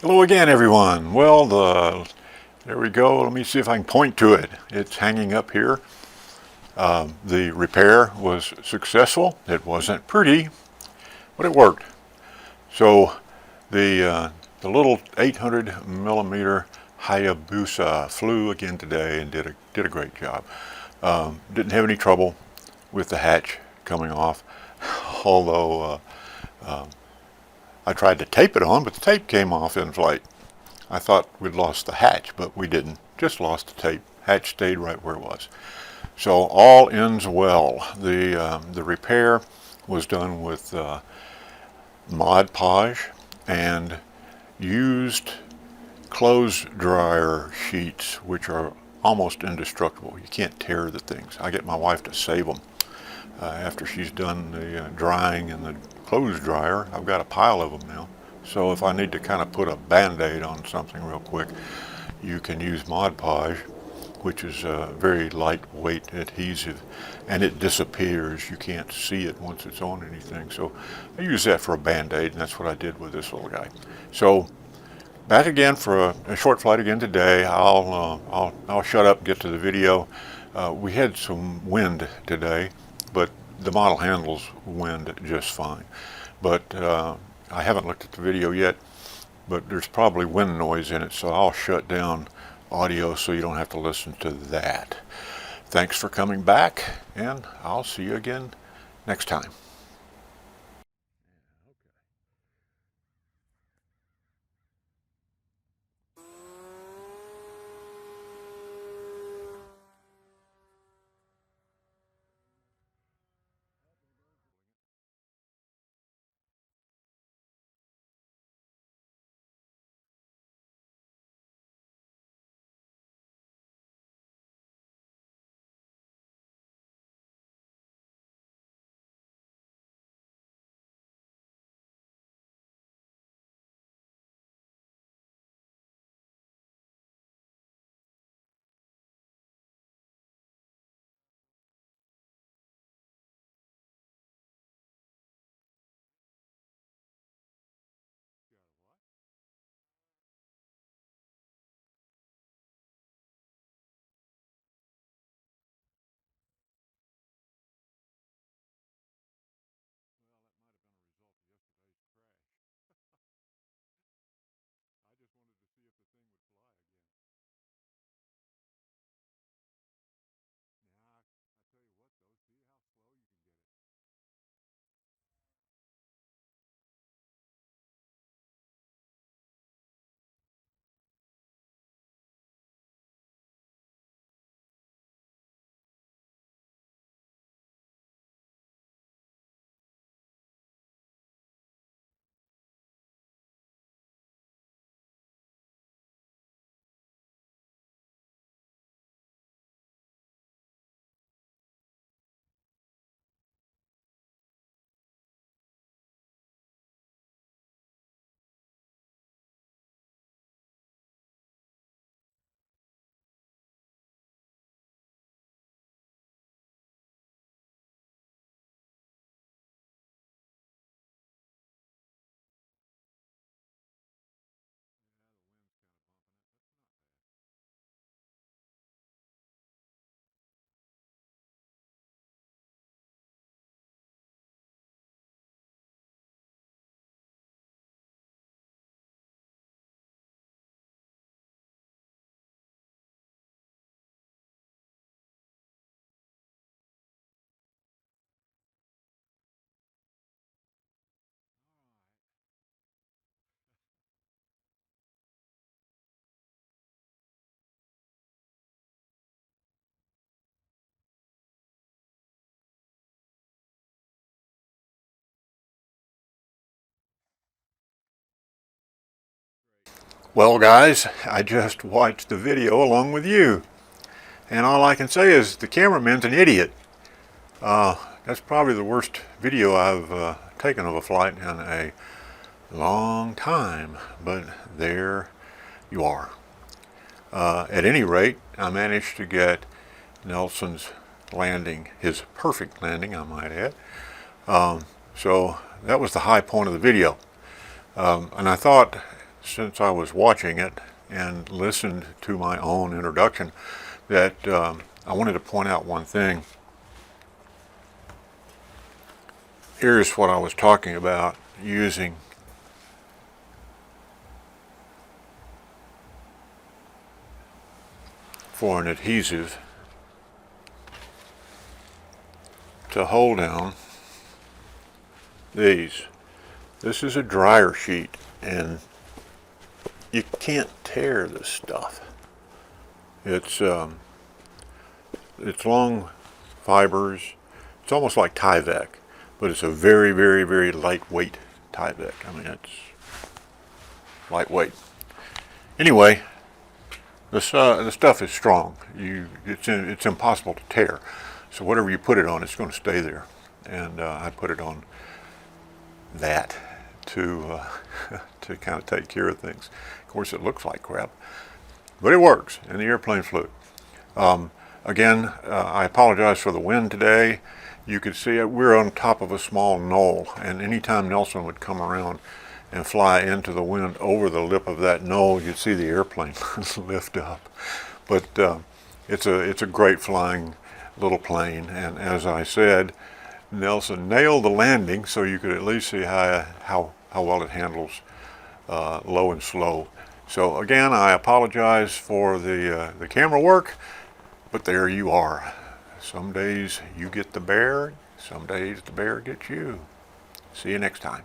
Hello again, everyone. Well, there we go. Let me see if I can point to it. It's hanging up here. The repair was successful. It wasn't pretty, but it worked. So the little 800 millimeter Hayabusa flew again today and did a great job. Didn't have any trouble with the hatch coming off, although I tried to tape it on, but the tape came off in flight. I thought we'd lost the hatch, but we didn't. Just lost the tape. Hatch stayed right where it was. So all ends well. The repair was done with Mod Podge and used clothes dryer sheets, which are almost indestructible. You can't tear the things. I get my wife to save them after she's done the drying in the clothes dryer. I've got a pile of them now. So if I need to kind of put a band-aid on something real quick, you can use Mod Podge, which is a very lightweight adhesive, and it disappears. You can't see it once it's on anything. So I use that for a band-aid, and that's what I did with this little guy. So back again for a short flight again today. I'll shut up and get to the video. We had some wind today, but the model handles wind just fine. But I haven't looked at the video yet, but there's probably wind noise in it, so I'll shut down audio so you don't have to listen to that. Thanks for coming back, and I'll see you again next time. Well, guys, I just watched the video along with you, and all I can say is the cameraman's an idiot. That's probably the worst video I've taken of a flight in a long time, but there you are. At any rate, I managed to get Nelson's landing, his perfect landing, I might add. So that was the high point of the video. And I thought since I was watching it and listened to my own introduction that I wanted to point out one thing. Here's what I was talking about using for an adhesive to hold down these. This is a dryer sheet, and you can't tear this stuff. It's long fibers. It's almost like Tyvek, but it's a very, very, very lightweight Tyvek. I mean, it's lightweight. Anyway, the stuff is strong. It's impossible to tear. So whatever you put it on, it's going to stay there. And I put it on that to to kind of take care of things. Of course, it looks like crap, but it works, and the airplane flew. Again, I apologize for the wind today. You could see we're on top of a small knoll, and anytime Nelson would come around and fly into the wind over the lip of that knoll, you'd see the airplane lift up. But it's a great flying little plane, and as I said, Nelson nailed the landing, so you could at least see how well it handles low and slow. So again, I apologize for the camera work, but there you are. Some days you get the bear, some days the bear gets you. See you next time.